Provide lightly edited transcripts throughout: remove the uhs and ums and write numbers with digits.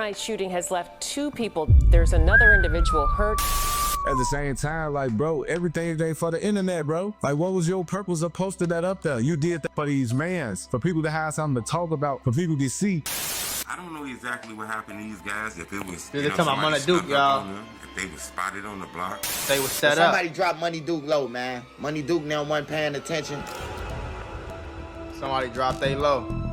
Tonight's shooting has left 2 people. There's another individual hurt. At the same time, like, bro, everything ain't for the internet, bro. Like, what was your purpose of posting that up there? You did that for these mans, for people to have something to talk about, for people to see. I don't know exactly what happened to these guys. If it was, They're talking about Munna Duke, y'all. If they was spotted on the block, they was set up. Somebody dropped Munna Duke low, man. Munna Duke now wasn't paying attention. Somebody dropped they low.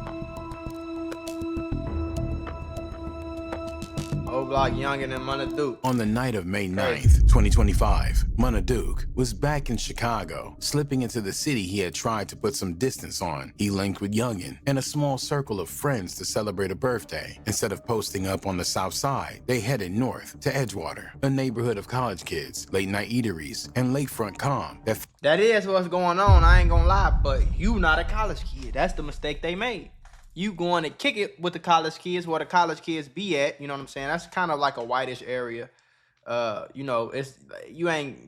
Block Youngin and Munna Duke. On the night of May 9th, 2025, Munna Duke was back in Chicago, slipping into the city he had tried to put some distance on. He linked with Youngin and a small circle of friends to celebrate a birthday. Instead of posting up on the south side, they headed north to Edgewater, a neighborhood of college kids, late-night eateries, and lakefront calm. That is what's going on, I ain't gonna lie, but you not a college kid. That's the mistake they made. You going to kick it with the college kids where the college kids be at, you know what I'm saying? That's kind of like a whitish area. You know,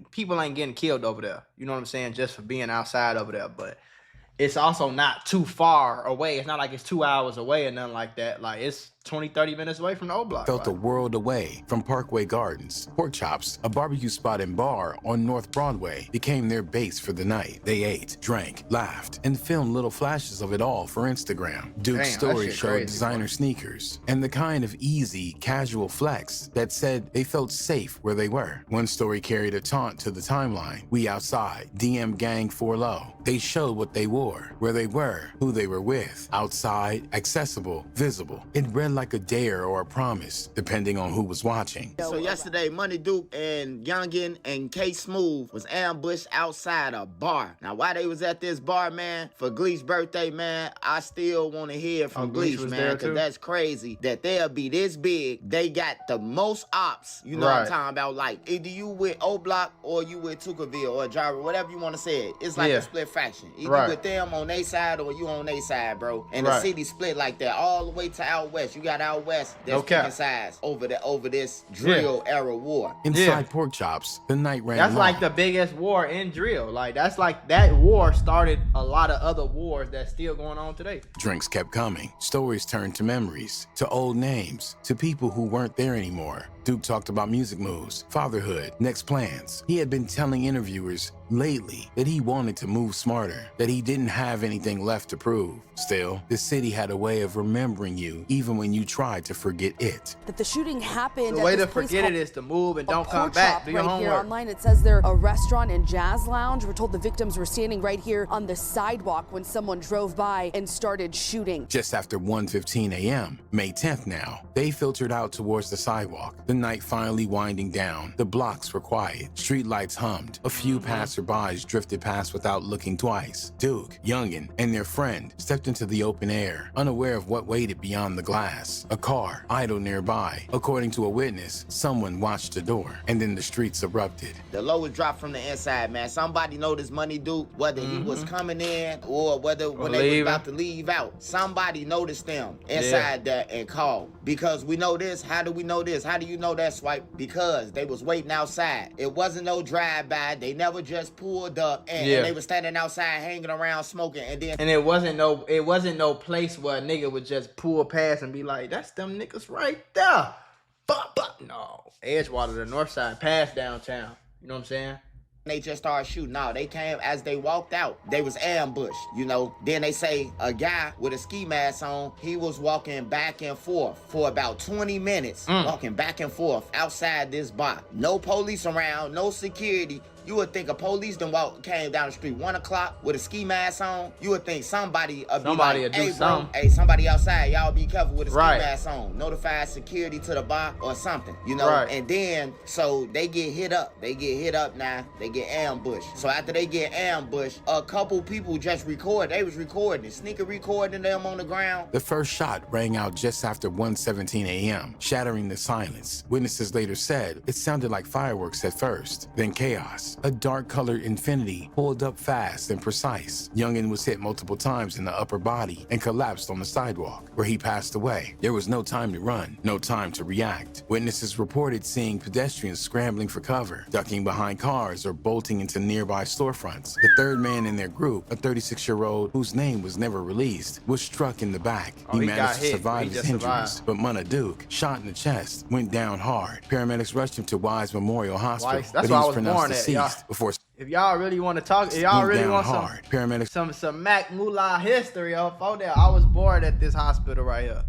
people ain't getting killed over there. You know what I'm saying? Just for being outside over there. But it's also not too far away. It's not like it's 2 hours away or nothing like that. Like, it's 20, 30 minutes away from the old block. Felt a world away from Parkway Gardens. Pork Chops, a barbecue spot and bar on North Broadway, became their base for the night. They ate, drank, laughed, and filmed little flashes of it all for Instagram. Duke's story showed designer sneakers and the kind of easy, casual flex that said they felt safe where they were. One story carried a taunt to the timeline. We outside, DM gang 4 low. They showed what they wore, where they were, who they were with. Outside, accessible, visible. It read like a dare or a promise, depending on who was watching. So yesterday, Munna Duke and Youngin and K Smooth was ambushed outside a bar. Now, while they was at this bar, man, for Gleesh's birthday, man, I still want to hear from Gleesh, man, because that's crazy that they'll be this big. They got the most ops, you know what I'm talking about? Like, either you with O-Block or you with Tuckerville or Jara, whatever you want to say it. It's like a split faction. Either with them on their side or you on their side, bro. And the city split like that all the way to out west. You got out west that's picking sides over this drill era war. Inside Pork Chops, the night ran That's long. like the biggest war in drill. Like, that's like that war started a lot of other wars that's still going on today. Drinks kept coming. Stories turned to memories, to old names, to people who weren't there anymore. Duke talked about music moves, fatherhood, next plans. He had been telling interviewers lately that he wanted to move smarter, that he didn't have anything left to prove. Still, the city had a way of remembering you even when you tried to forget it. That the shooting happened. The way to forget it is to move and don't come back. Do your homework. Here online, it says they're a restaurant and jazz lounge. We're told the victims were standing right here on the sidewalk when someone drove by and started shooting. Just after 1:15 a.m., May 10th now, they filtered out towards the sidewalk. The night finally winding down. The blocks were quiet. Street lights hummed. A few passerbys drifted past without looking twice. Duke, Youngin, and their friend stepped into the open air, unaware of what waited beyond the glass. A car idled nearby. According to a witness, someone watched the door, and then the streets erupted. The low was dropped from the inside, man. Somebody noticed Munna Duke, whether he was coming in or whether when they was about to leave out. Somebody noticed them inside there and called. Because we know this. How do we know this? How do you know that, Swipe? Because they was waiting outside. It wasn't no drive-by. They never just pulled up and they was standing outside hanging around smoking, and then it wasn't no place where a nigga would just pull past and be like, that's them niggas right there. But no. Edgewater, the north side, past downtown. You know what I'm saying? They just started shooting. No, they came as they walked out. They was ambushed, you know. Then they say a guy with a ski mask on, he was walking back and forth for about 20 minutes, walking back and forth outside this bar. No police around, no security. You would think a police came down the street 1 o'clock with a ski mask on. You would think somebody would be like, hey, bro, hey, somebody outside, y'all be careful with a ski mask on. Notify security to the bar or something, you know? And then, so they get hit up. They get hit up now. They get ambushed. So after they get ambushed, a couple people just record. They was recording, sneaker recording them on the ground. The first shot rang out just after 1:17 a.m., shattering the silence. Witnesses later said it sounded like fireworks at first, then chaos. a dark-colored Infiniti pulled up fast and precise. Youngin was hit multiple times in the upper body and collapsed on the sidewalk, where he passed away. There was no time to run, no time to react. Witnesses reported seeing pedestrians scrambling for cover, ducking behind cars, or bolting into nearby storefronts. The third man in their group, a 36-year-old whose name was never released, was struck in the back. He managed to survive his injuries, but Munna Duke, shot in the chest, went down hard. Paramedics rushed him to Wise Memorial Hospital, That's where I was born at, deceased before. If y'all really want to talk, if y'all really want Paramedics some Mac Mula history up there, I was born at this hospital right here.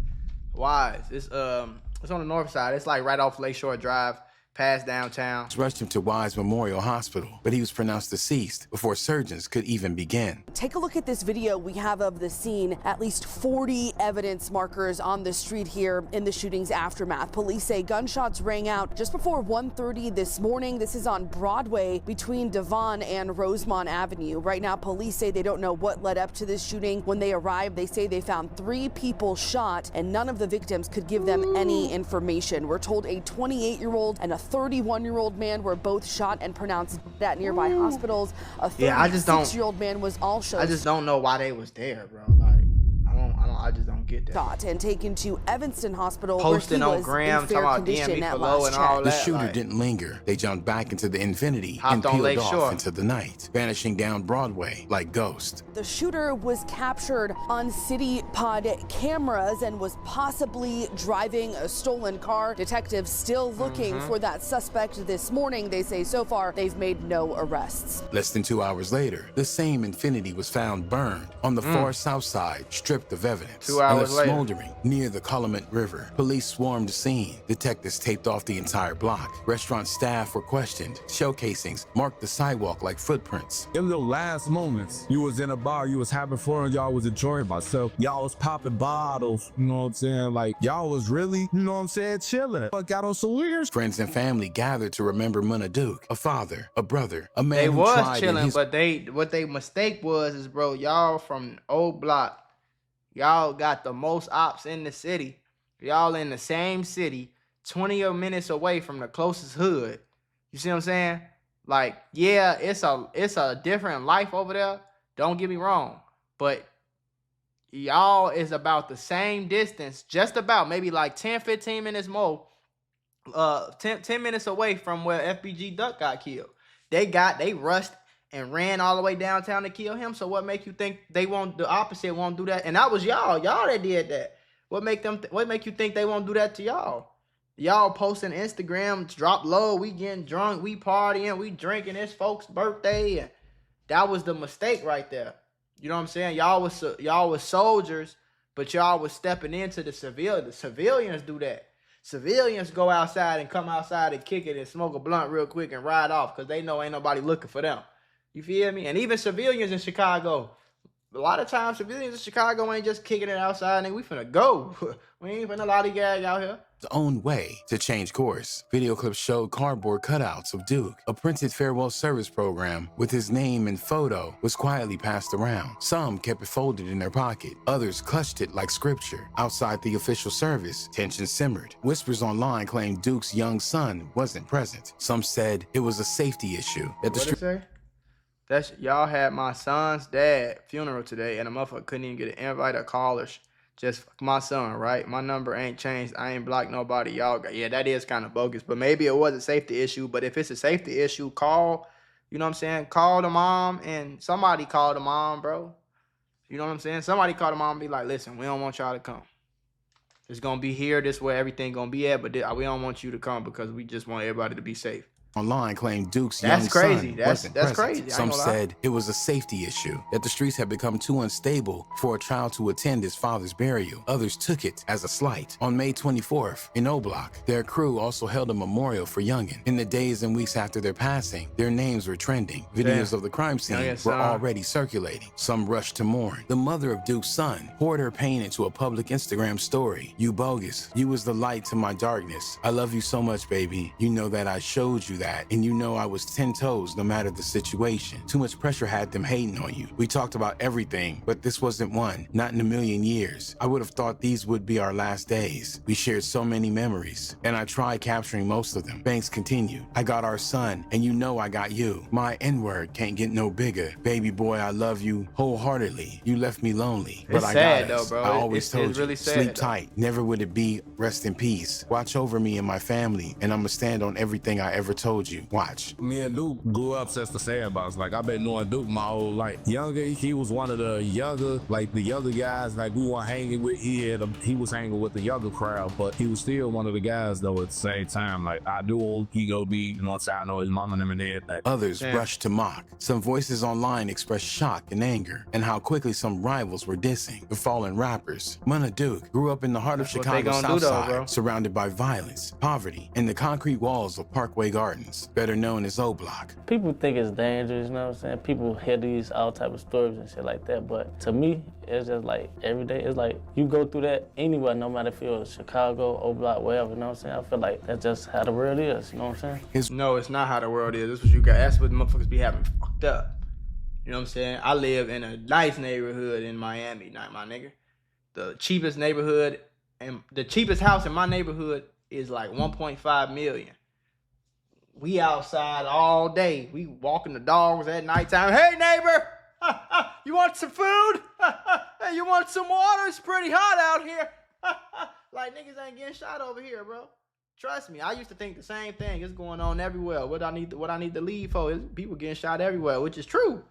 Wise. It's on the north side. It's like right off Lakeshore Drive, past downtown. Rushed him to Wise Memorial Hospital, but he was pronounced deceased before surgeons could even begin. Take a look at this video we have of the scene. At least 40 evidence markers on the street here in the shooting's aftermath. Police say gunshots rang out just before 1:30 this morning. This is on Broadway between Devon and Rosemont Avenue. Right now, police say they don't know what led up to this shooting. When they arrived, they say they found 3 people shot, and none of the victims could give them any information. We're told a 28-year-old and a 31-year-old man were both shot and pronounced dead at nearby hospitals. A 36-year-old man was also. I just don't know why they was there, bro. I just don't get that. Shot and taken to Evanston Hospital. Posting where he on was Graham, in fair talking about condition DMV at for low last and all check. The that. shooter didn't linger. They jumped back into the Infiniti and peeled off into the night, vanishing down Broadway like ghosts. The shooter was captured on City Pod cameras and was possibly driving a stolen car. Detectives still looking for that suspect this morning. They say so far they've made no arrests. Less than 2 hours later, the same Infiniti was found burned on the far south side, stripped of evidence. 2 hours later. Smoldering near the Calumet River. Police swarmed the scene. Detectives taped off the entire block. Restaurant staff were questioned. Shell casings marked the sidewalk like footprints. In the last moments, you was in a bar, you was having fun, y'all was enjoying myself. Y'all was popping bottles, you know what I'm saying? Like, y'all was really, you know what I'm saying, chilling. But got on some weird. Friends and family gathered to remember Munna Duke, a father, a brother, a man They who was tried chilling, his... but what they mistake was, bro, y'all from old block, y'all got the most ops in the city. Y'all in the same city, 20 minutes away from the closest hood. You see what I'm saying? Like, yeah, it's a different life over there. Don't get me wrong, but y'all is about the same distance, just about maybe like 10, 15 minutes more. 10 minutes away from where FBG Duck got killed. They rushed and ran all the way downtown to kill him. So what make you think the opposite won't do that? And that was y'all that did that. What make you think they won't do that to y'all? Y'all posting Instagram, drop low, we getting drunk, we partying, we drinking, it's folks' birthday, and that was the mistake right there. You know what I'm saying? Y'all was soldiers, but y'all was stepping into the civilians. The civilians do that. Civilians go outside and come outside and kick it and smoke a blunt real quick and ride off because they know ain't nobody looking for them. You feel me? And even civilians in Chicago, a lot of times civilians in Chicago ain't just kicking it outside, nigga. We finna go. We ain't finna lollygag out here. His own way to change course. Video clips showed cardboard cutouts of Duke. A printed farewell service program with his name and photo was quietly passed around. Some kept it folded in their pocket. Others clutched it like scripture. Outside the official service, tension simmered. Whispers online claimed Duke's young son wasn't present. Some said it was a safety issue. That the What it say? That's y'all had my son's dad funeral today, and a motherfucker couldn't even get an invite or call or just my son, right? My number ain't changed. I ain't blocked nobody. Y'all got, yeah, that is kind of bogus, but maybe it was a safety issue. But if it's a safety issue, call, you know what I'm saying? Call the mom, and somebody call the mom, bro. You know what I'm saying? Somebody call the mom and be like, listen, we don't want y'all to come. It's going to be here. This way everything going to be at, but we don't want you to come because we just want everybody to be safe. Online claimed Duke's young son wasn't present. Crazy. Some said it was a safety issue, that the streets had become too unstable for a child to attend his father's burial. Others took it as a slight. On May 24th, in O-Block, their crew also held a memorial for Youngin. In the days and weeks after their passing, their names were trending. Videos of the crime scene were already circulating. Some rushed to mourn. The mother of Duke's son poured her pain into a public Instagram story. You bogus. You was the light to my darkness. I love you so much, baby. You know that I showed you that, and you know I was 10 toes no matter the situation. Too much pressure had them hating on you. We talked about everything, but this wasn't one. Not in a million years. I would have thought these would be our last days. We shared so many memories, and I tried capturing most of them. Banks continued. I got our son, and you know I got you. My N-word can't get no bigger. Baby boy, I love you wholeheartedly. You left me lonely, but It's I sad, got us. though, bro. I always told it's you, really sad, sleep though. tight. Never would it be rest in peace. Watch over me and my family, and I'ma stand on everything I ever told you. Watch. Me and Duke grew up since the sandbox. Like, I've been knowing Duke my whole life. Youngin, he was one of the younger guys, like, we weren't hanging with. He was hanging with the younger crowd, but he was still one of the guys, though, at the same time. Like, I knew he go be, you know what I'm saying? I know his mom and them and everything. Others rushed to mock. Some voices online expressed shock and anger, and how quickly some rivals were dissing the fallen rappers. Munna Duke grew up in the heart of Chicago's South Side, surrounded by violence, poverty, and the concrete walls of Parkway Gardens, better known as O Block. People think it's dangerous, you know what I'm saying? People hear these all type of stories and shit like that, but to me, it's just like every day. It's like you go through that anywhere, no matter if you're Chicago, O Block, wherever, you know what I'm saying? I feel like that's just how the world is, you know what I'm saying? No, it's not how the world is. That's what you got. That's what motherfuckers be having fucked up. You know what I'm saying? I live in a nice neighborhood in Miami, not my nigga. The cheapest neighborhood and the cheapest house in my neighborhood is like 1.5 million. We outside all day. We walking the dogs at nighttime. Hey neighbor, you want some food? Hey, you want some water? It's pretty hot out here. Like niggas ain't getting shot over here, bro. Trust me, I used to think the same thing. It's going on everywhere. What I need to leave for is people getting shot everywhere, which is true.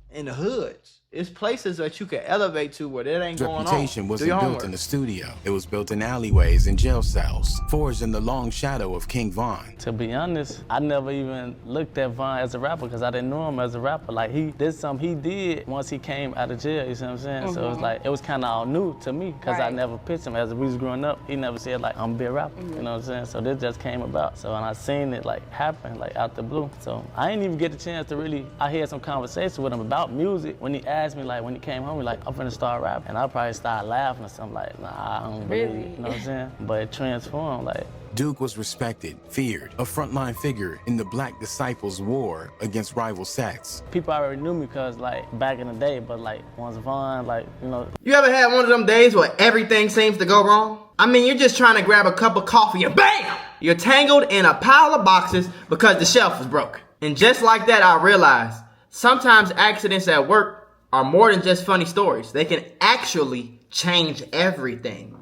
In the hoods, it's places that you can elevate to where it ain't going on. Reputation wasn't built in the studio. It was built in alleyways and jail cells, forged in the long shadow of King Von. To be honest, I never even looked at Von as a rapper because I didn't know him as a rapper. Like he did something he did once he came out of jail, you see what I'm saying? So it's like, it was kind of all new to me because I never pitched him. As we was growing up, he never said like, I'm gonna be a rapper, you know what I'm saying? So this just came about. So when I seen it like happen, like out the blue. So I didn't even get the chance to really, I had some conversation with him about music. When he asked me, like when he came home, he like, I'm finna start rapping. And I probably started laughing or something like, nah, I don't believe it, you know what I'm saying? But it transformed, like. Duke was respected, feared, a frontline figure in the Black Disciples' war against rival sects. People already knew me because like back in the day, but like once Von, like, you know. You ever had one of them days where everything seems to go wrong? I mean, you're just trying to grab a cup of coffee and BAM! You're tangled in a pile of boxes because the shelf was broken. And just like that, I realized sometimes accidents at work are more than just funny stories. They can actually change everything.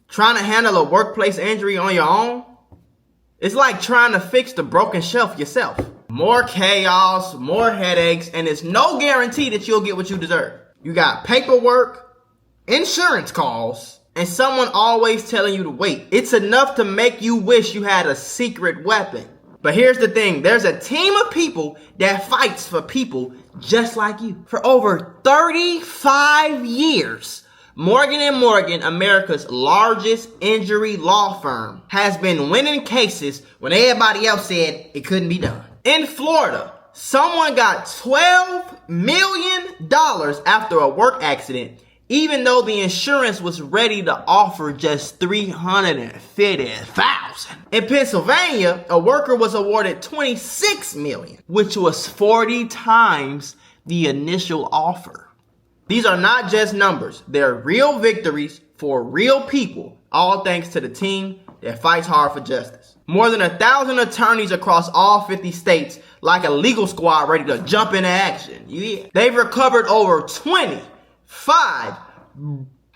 Trying to handle a workplace injury on your own, it's like trying to fix the broken shelf yourself. More chaos, more headaches, and it's no guarantee that you'll get what you deserve. You got paperwork, insurance calls, and someone always telling you to wait. It's enough to make you wish you had a secret weapon. But here's the thing, there's a team of people that fights for people just like you. For over 35 years, Morgan & Morgan, America's largest injury law firm, has been winning cases when everybody else said it couldn't be done. In Florida, someone got $12 million after a work accident, even though the insurance was ready to offer just $350,000. In Pennsylvania, a worker was awarded $26 million, which was 40 times the initial offer. These are not just numbers. They're real victories for real people, all thanks to the team that fights hard for justice. More than 1,000 attorneys across all 50 states, like a legal squad ready to jump into action. Yeah. They've recovered over $25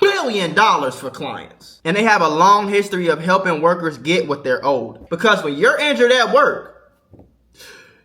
billion for clients. And they have a long history of helping workers get what they're owed. Because when you're injured at work,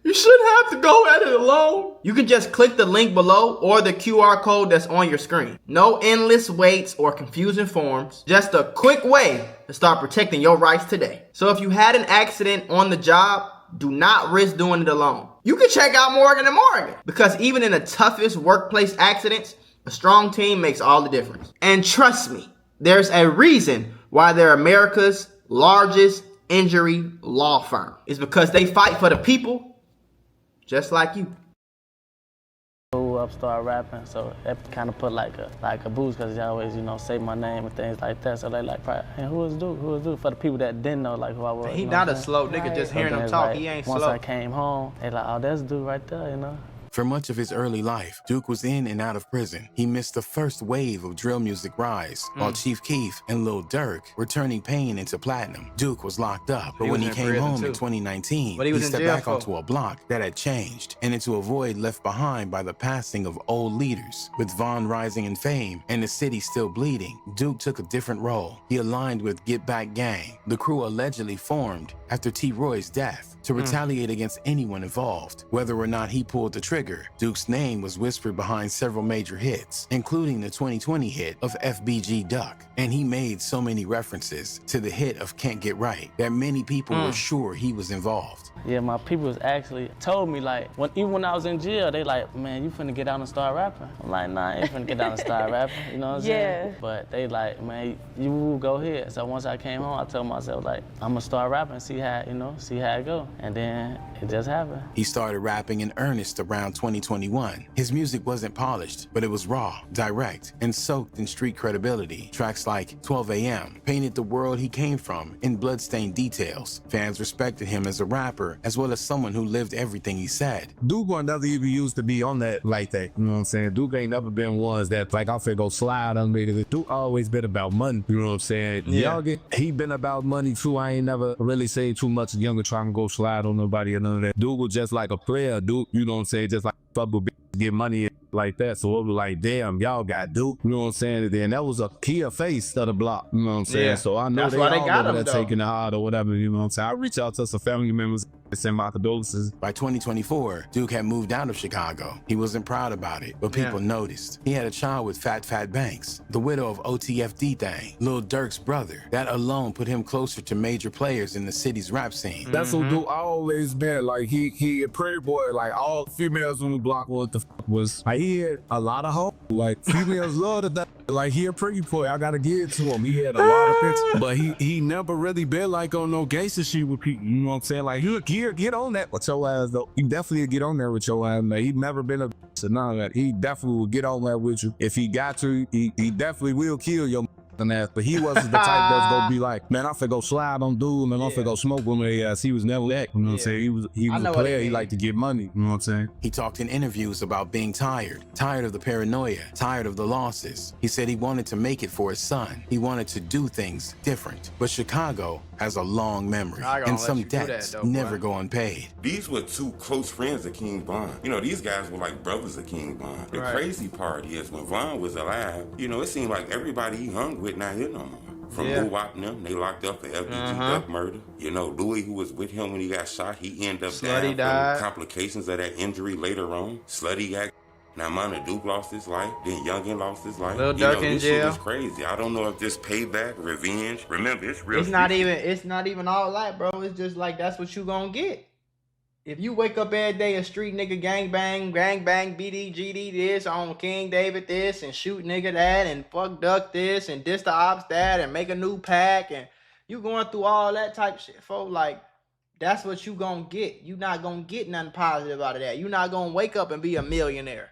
you shouldn't have to go at it alone. You can just click the link below or the QR code that's on your screen. No endless waits or confusing forms. Just a quick way to start protecting your rights today. So if you had an accident on the job, do not risk doing it alone. You can check out Morgan & Morgan, because even in the toughest workplace accidents, a strong team makes all the difference. And trust me, there's a reason why they're America's largest injury law firm. It's because they fight for the people just like you. So up, start rapping. So that kind of put like a boost because he always, you know, say my name and things like that. So they like, hey, who is Duke? Who is Duke? For the people that didn't know like who I was. He you know not a slow nigga. Just hearing him talk, like, he ain't once slow. I came home, they like, oh, that's Duke right there, you know. For much of his early life, Duke was in and out of prison. He missed the first wave of drill music rise, while Chief Keef and Lil Durk were turning pain into platinum. Duke was locked up, but when he came home in 2019, he stepped back onto a block that had changed, and into a void left behind by the passing of old leaders. With Von rising in fame and the city still bleeding, Duke took a different role. He aligned with Get Back Gang, the crew allegedly formed after T-Roy's death, to retaliate against anyone involved. Whether or not he pulled the trigger, Duke's name was whispered behind several major hits, including the 2020 hit of FBG Duck. And he made so many references to the hit of Can't Get Right that many people were sure he was involved. Yeah, my people was actually told me like, even when I was in jail, they like, man, you finna get out and start rapping. I'm like, nah, I ain't finna get out and start rapping, you know what I'm saying? But they like, man, you go ahead. So once I came home, I told myself like, I'm gonna start rapping, see how it go. And then it just happened. He started rapping in earnest around 2021. His music wasn't polished, but it was raw, direct, and soaked in street credibility. Tracks like 12 a.m. painted the world he came from in bloodstained details. Fans respected him as a rapper, as well as someone who lived everything he said. Duke never even used to be on that like that. You know what I'm saying? Duke ain't never been ones that like, I'm finna go slide on me. Duke always been about money. You know what I'm saying? Youngin, he been about money too. I ain't never really say too much Youngin trying to go slide on nobody or none of that. Duke was just like a player. Duke, you know what I'm saying? Just like fuck with get money like that. So it was like, damn, y'all got Duke. You know what I'm saying? Then that was a key face of the block. You know what I'm saying? Yeah. So I know That's they why they all got over him, there though. taking the hard or whatever. You know what I'm saying? I reach out to some family members, send my condolences. By 2024, Duke had moved out of Chicago. He wasn't proud about it, but people noticed. He had a child with Fat Banks, the widow of OTFD Thang, Lil Durk's brother. That alone put him closer to major players in the city's rap scene. That's what Duke always been. Like he a pretty boy. Like all females on the block, what the fuck was? Like he had a lot of hope. Like females loved that. Like he a pretty boy. I gotta give it to him. He had a lot of pictures, but he never really been like on no gangster shit with people. You know what I'm saying? Like he'll get on that with your ass though. He definitely get on there with your ass. Like, he never been a to none of that. He definitely will get on that with you. If he got to, he definitely will kill your ass. But he wasn't the type that's gonna be like, man, I'm finna go slide on dude and I'm finna go smoke with my ass. He was never that. You know what I'm saying? He was a player. He liked to get money. You know what I'm saying? He talked in interviews about being tired of the paranoia, tired of the losses. He said he wanted to make it for his son. He wanted to do things different. But Chicago has a long memory, and some debts never go unpaid. These were two close friends of King Von. You know, these guys were like brothers of King Von. The crazy part is when Von was alive, you know, it seemed like everybody he hung with not here no more. From Wop and them, they locked up for FBG Duck murder. You know, Louis, who was with him when he got shot, he ended up dying from complications of that injury later on. Slutty got. Now, Munna Duke lost his life, then Youngin lost his life. Lil Durk in jail. This shit is crazy. I don't know if this payback, revenge. Remember, it's real. It's not even all that, bro. It's just like that's what you gonna get. If you wake up every day a street nigga gang bang, BD, GD this, on King David this, and shoot nigga that, and fuck Duck this, and diss the ops that, and make a new pack, and you going through all that type shit, folks, like, that's what you gonna get. You not gonna get nothing positive out of that. You not gonna wake up and be a millionaire.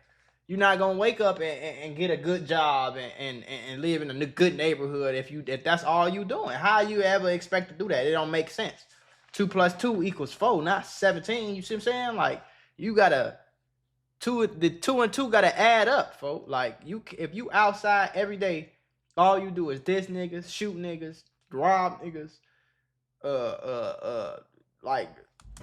You're not gonna wake up and get a good job and live in a good neighborhood if that's all you doing. How you ever expect to do that? It don't make sense. 2 + 2 = 4, not 17. You see what I'm saying? Like you gotta the 2 and 2 gotta add up, folks. Like if you outside every day, all you do is diss niggas, shoot niggas, rob niggas, like.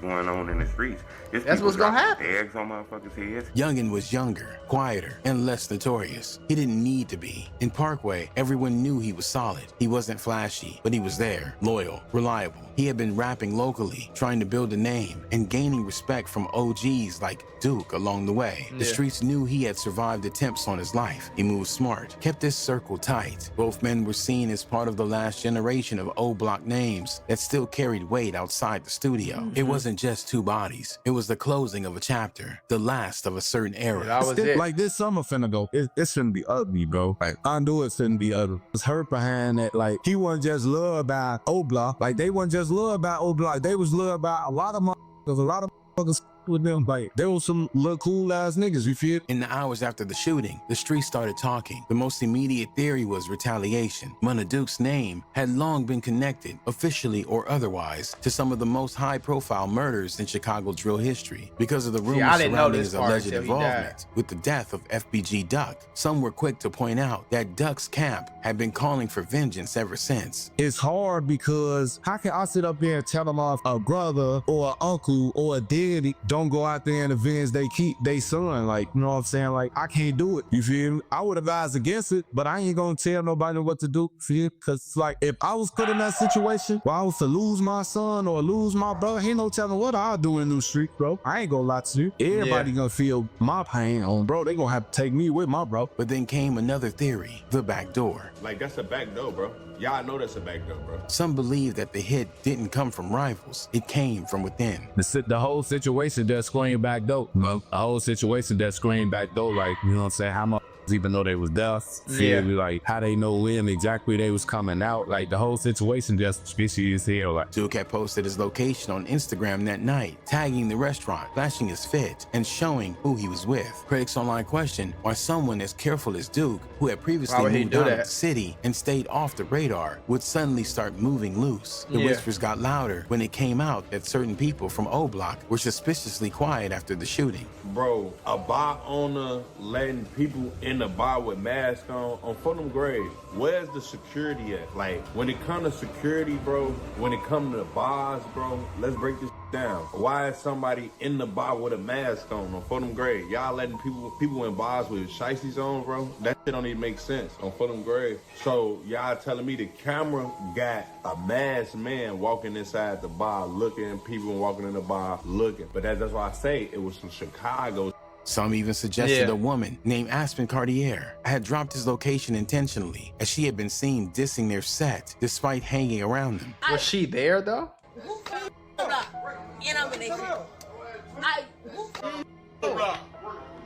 Going on in the streets. That's what's gonna happen. Eggs on motherfuckers' heads. Youngin was younger, quieter, and less notorious. He didn't need to be. In Parkway, everyone knew he was solid. He wasn't flashy, but he was there, loyal, reliable. He had been rapping locally, trying to build a name, and gaining respect from OGs like Duke along the way. The streets knew he had survived attempts on his life. He moved smart, kept his circle tight. Both men were seen as part of the last generation of O-Block names that still carried weight outside the studio. It wasn't just two bodies. It was the closing of a chapter, the last of a certain era. That was it. Like this summer finna go. It shouldn't be ugly, bro. Like I knew it shouldn't be ugly. It's hurt behind that. Like he wasn't just loved by O-Block. Like they wasn't just loved by O-Block. They was loved by a lot of motherfuckers. A lot of motherfuckers with them. Like, they were some little cool ass niggas, you feel? In the hours after the shooting, the street started talking. The most immediate theory was retaliation. Munna Duke's name had long been connected, officially or otherwise, to some of the most high-profile murders in Chicago drill history because of the rumors surrounding his alleged involvement with the death of FBG Duck. Some were quick to point out that Duck's camp had been calling for vengeance ever since. It's hard because how can I sit up there and tell them off a brother or an uncle or a daddy don't go out there and avenge they son? Like, you know what I'm saying? Like, I can't do it. You feel me? I would advise against it, but I ain't gonna tell nobody what to do. Feel? Cause like, if I was put in that situation where I was to lose my son or lose my brother, ain't no telling what I'll do in the street, bro. I ain't gonna lie to you. Everybody gonna feel my pain on, bro. They gonna have to take me with my bro. But then came another theory, the back door. Like, that's a back door, bro. Y'all know that's a back door, bro. Some believe that the hit didn't come from rivals. It came from within. The whole situation that screamed back door. The whole situation that screamed back door, like, you know what I'm saying? How much even though they was there, feel me? Like, how they know when exactly they was coming out. Like, the whole situation just fishy as hell. Like, Duke had posted his location on Instagram that night, tagging the restaurant, flashing his fit, and showing who he was with. Critics online questioned why someone as careful as Duke, who had previously moved out of the city and stayed off the radar, would suddenly start moving loose. The whispers got louder when it came out that certain people from O Block were suspiciously quiet after the shooting. Bro, a bar owner letting people in the bar with masks on Fulham Grave. Where's the security at? Like, when it comes to security, bro, when it comes to bars, bro, let's break this down. Why is somebody in the bar with a mask on Fulham Grave? Y'all letting people in bars with shiesties on, bro? That shit don't even make sense on Fulham Grave. So y'all telling me the camera got a masked man walking inside the bar looking, people walking in the bar looking. But that's why I say it was from Chicago. Some even suggested a woman named Aspen Cartier had dropped his location intentionally, as she had been seen dissing their set despite hanging around them. Was she there though?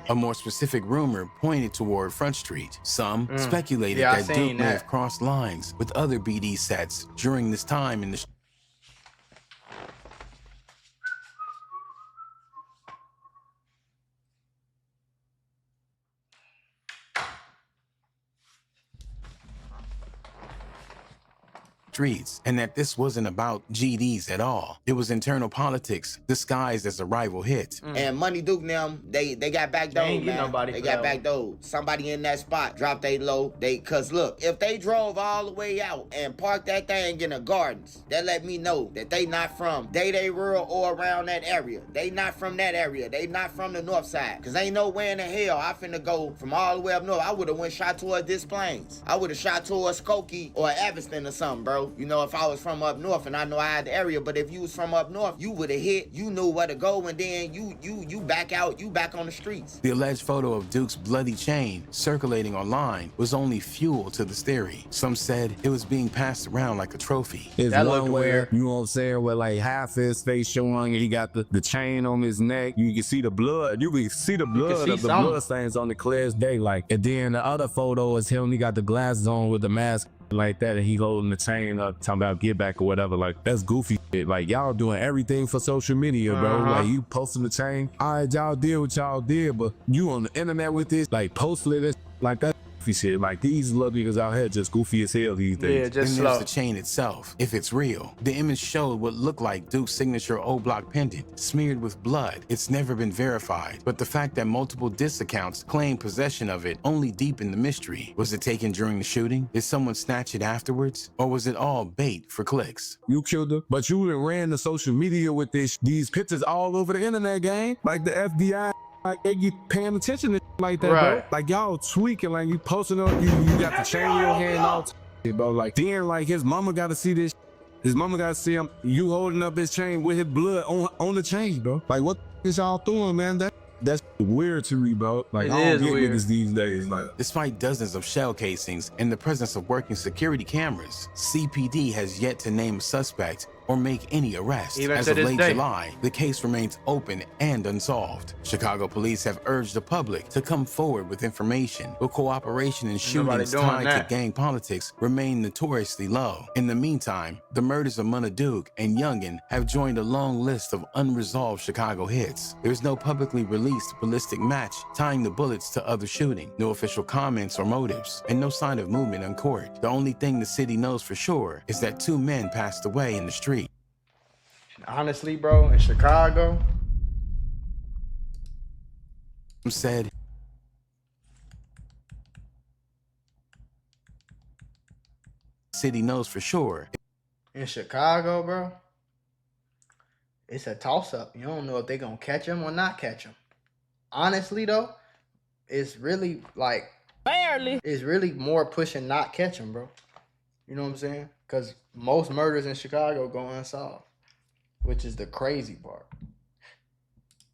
A more specific rumor pointed toward Front Street. Some speculated that Duke may have crossed lines with other BD sets during this time in the streets, and that this wasn't about GDs at all. It was internal politics disguised as a rival hit. And Munna Duke them, they got back door, man. They got back door. Somebody in that spot dropped they low. Cause look, if they drove all the way out and parked that thing in the gardens, that let me know that they not from Day rural or around that area. They not from that area. They not from the north side. Cause ain't nowhere in the hell I finna go from all the way up north. I would've went shot towards Des Plaines. I would've shot towards Skokie or Evanston or something, bro. You know, if I was from up north and I know I had the area, but if you was from up north, you would have hit, you knew where to go, and then you back out, you back on the streets. The alleged photo of Duke's bloody chain circulating online was only fuel to this theory. Some said it was being passed around like a trophy. It's that one where, you know what I'm saying, where like half his face showing, he got the chain on his neck, you can see the blood, you can see the blood of the blood stains on the clear as day, like. And then the other photo is him, he got the glasses on with the mask like that, and he holding the chain up, talking about get back or whatever. Like, that's goofy shit. Like, y'all doing everything for social media, bro. Like, you posting the chain, all right, y'all did what y'all did, but you on the internet with this, like, posting it like that. Shit. Like, these little niggas out here just goofy as hell these days. Yeah, just and there's the chain itself, if it's real. The image showed what looked like Duke's signature O-Block pendant, smeared with blood. It's never been verified, but the fact that multiple diss accounts claim possession of it only deepened the mystery. Was it taken during the shooting? Did someone snatch it afterwards? Or was it all bait for clicks? You killed her, but you ran the social media with these pictures all over the internet, gang. Like the FBI. Like, they get paying attention to like that, bro. Like, y'all tweaking, like, you posting up, you got the chain in your hand, all bro. Like, then, like, his mama got to see this. His mama got to see him, you holding up his chain with his blood on the chain, bro. Like, what is y'all doing, man? That's weird to me, bro. Like, I don't get niggas these days. Like, despite dozens of shell casings and the presence of working security cameras, CPD has yet to name a suspect or make any arrest. Even As to of this late day. July, the case remains open and unsolved. Chicago police have urged the public to come forward with information, but cooperation in shootings doing tied that. to gang politics remain notoriously low. In the meantime, the murders of Munna Duke and Youngin have joined a long list of unresolved Chicago hits. There is no publicly released ballistic match tying the bullets to other shooting, no official comments or motives, and no sign of movement in court. The only thing the city knows for sure is that 2 men passed away in the street. Honestly, bro, in Chicago, Said city knows for sure. in Chicago, bro, it's a toss-up. You don't know if they're going to catch him or not catch him. Honestly, though, it's really, like, Barely. it's really more pushing not catch him, bro. You know what I'm saying? Because most murders in Chicago go unsolved, which is the crazy part.